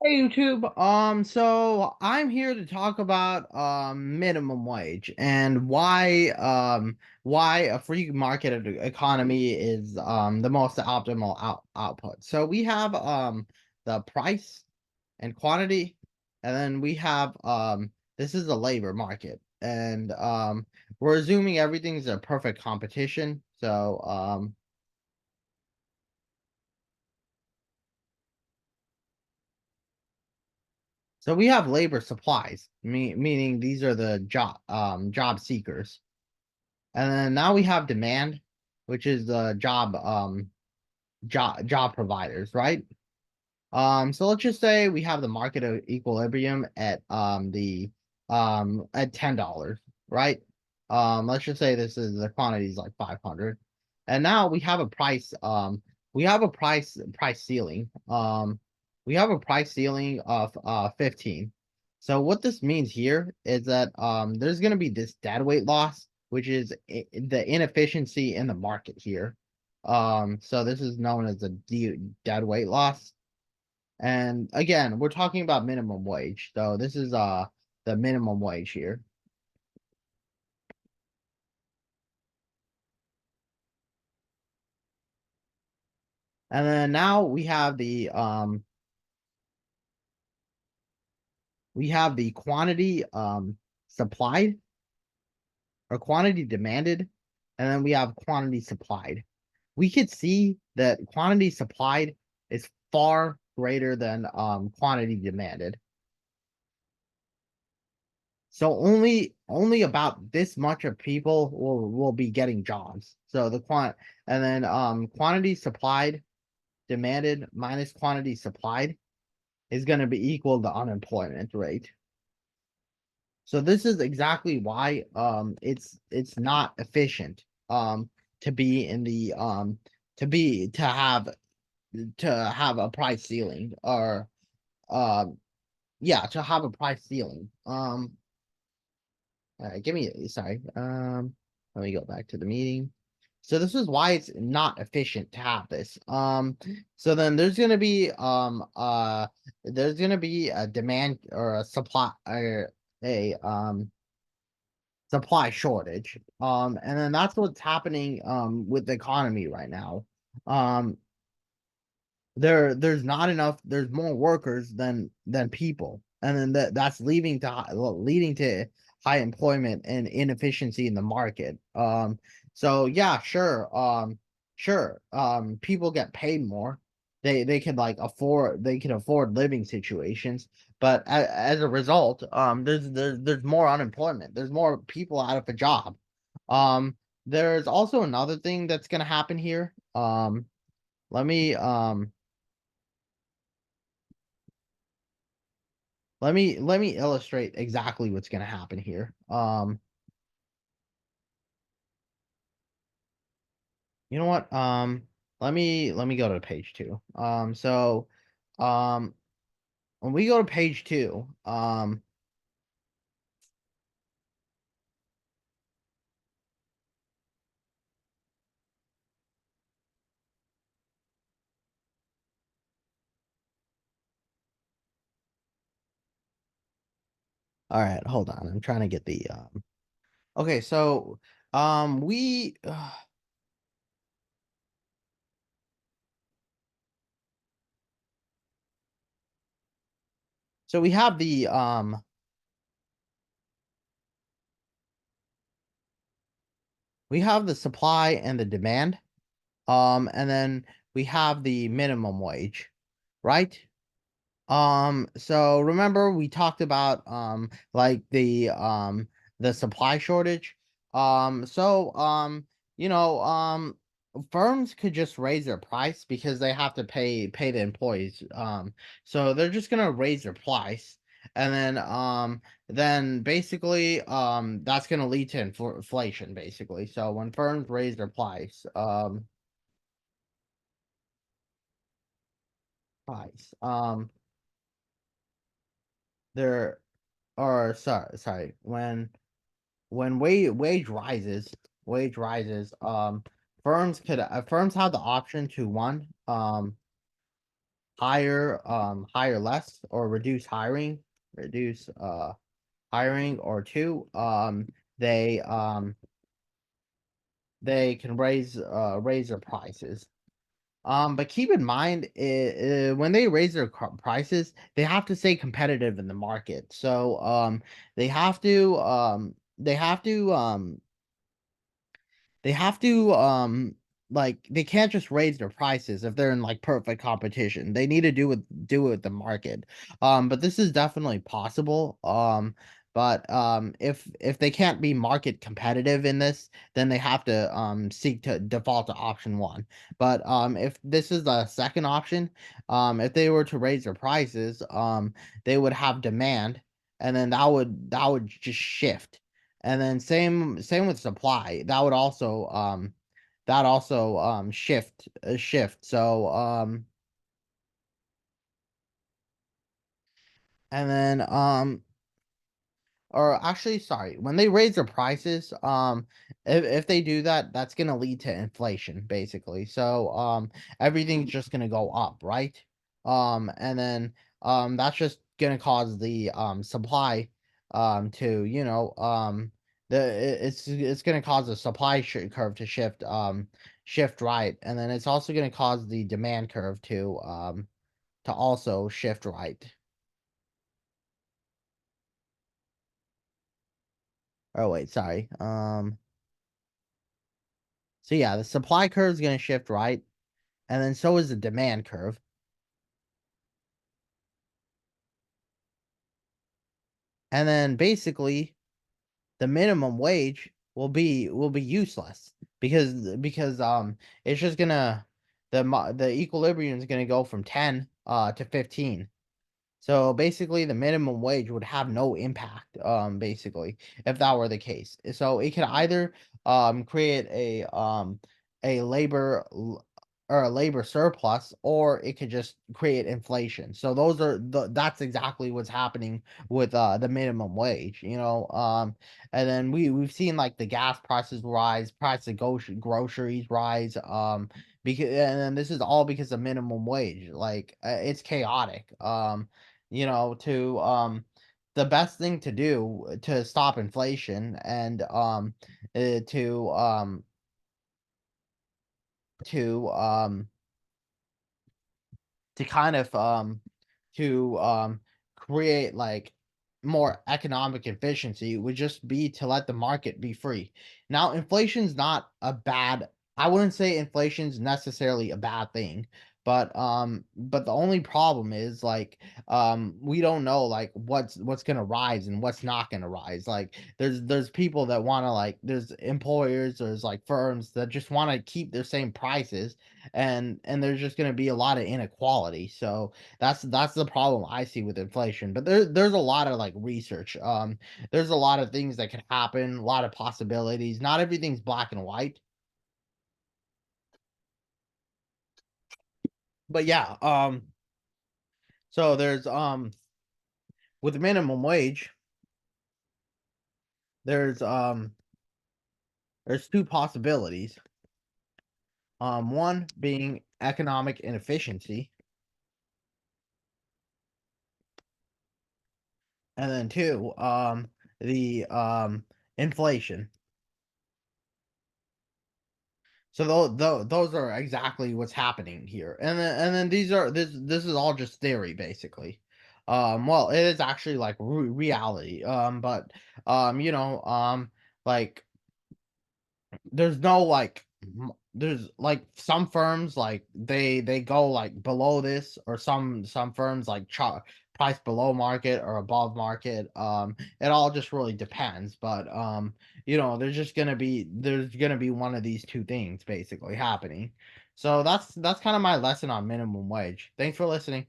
Hey YouTube. So I'm here to talk about minimum wage and why a free market economy is the most optimal output. So we have the price and quantity, and then we have this is a labor market, and we're assuming everything's a perfect competition. So we have labor supplies, meaning these are the job seekers, and then now we have demand, which is the job providers, right? So let's just say we have the market of equilibrium at $10, right? Let's just say this is the quantity is like 500, and now we have a price ceiling. We have a price ceiling of 15. So what this means here is that there's going to be this dead weight loss, which is the inefficiency in the market here. So this is known as the dead weight loss. And again, we're talking about minimum wage. So this is the minimum wage here. And then now we have the quantity supplied or quantity demanded, and then we have quantity supplied. We could see that quantity supplied is far greater than quantity demanded. So only about this much of people will be getting jobs. So the quantity supplied demanded minus quantity supplied is going to be equal to unemployment rate. So this is exactly why it's not efficient to be in the to have a price ceiling or yeah, to have a price ceiling. Give me sorry. Let me go back to the meeting. So this is why it's not efficient to have this. So then there's gonna be a demand or a supply or a supply shortage. And then that's what's happening with the economy right now. Um, there's more workers than people, and then that's leading to high employment and inefficiency in the market. So yeah, people get paid more. They can afford living situations, but as a result, there's more unemployment. There's more people out of a job. um there's also another thing that's going to happen here. Let me let me illustrate exactly what's going to happen here. You know what? Let me go to page two. Um, when we go to page two, all right, hold on. I'm trying to get the okay, so we so we have the supply and the demand. And then we have the minimum wage, right? So remember we talked about like the supply shortage. So you know, firms could just raise their price because they have to pay the employees. So they're just gonna raise their price, and then basically that's gonna lead to inflation basically. So when firms raise their price there or sorry when wage rises, firms have the option to one hire less or reduce hiring, or two, they um they can raise their prices. But keep in mind, when they raise their prices, they have to stay competitive in the market. So they have to they have to they have to like, they can't just raise their prices if they're in like perfect competition. They need to do it with the market. But this is definitely possible. But if they can't be market competitive in this, then they have to seek to default to option one. But if this is the second option, if they were to raise their prices, they would have demand, and then that would just shift. And then same with supply. That would also shift. So and then or actually, sorry, when they raise their prices, if they do that, that's gonna lead to inflation, basically. So everything's just gonna go up, right? And then that's just gonna cause the supply to, it's gonna cause the supply curve to shift right, and then it's also gonna cause the demand curve to also shift right. Oh wait, sorry. So yeah, the supply curve is going to shift right, and then so is the demand curve. And then basically the minimum wage will be useless, because it's just gonna the equilibrium is gonna go from 10 to 15. So basically, the minimum wage would have no impact, basically, if that were the case. So it could either create a labor surplus, or it could just create inflation. So that's exactly what's happening with the minimum wage, and then we've seen like the gas prices rise, price of groceries rise, because, and then this is all because of minimum wage. Like, it's chaotic. To The best thing to do to stop inflation, and uh, to um to to kind of to create like more economic efficiency would just be to let the market be free. Now, inflation's not a bad I wouldn't say inflation's necessarily a bad thing, but the only problem is, like, we don't know, like, what's going to rise and what's not going to rise. Like, there's people that want to, like, there's employers, there's like firms that just want to keep their same prices, and there's just going to be a lot of inequality. So that's the problem I see with inflation. But there's a lot of like research. There's a lot of things that can happen, a lot of possibilities. Not everything's black and white. But yeah, so with minimum wage, there's um there's two possibilities. One being economic inefficiency, and then two, the inflation. So those are exactly what's happening here, and then this is all just theory, basically. Well, it is actually like reality. But like, there's no like there's like some firms, like, they go like below this, or some firms like price below market or above market. It all just really depends. But there's gonna be one of these two things basically happening. So that's kind of my lesson on minimum wage. Thanks for listening.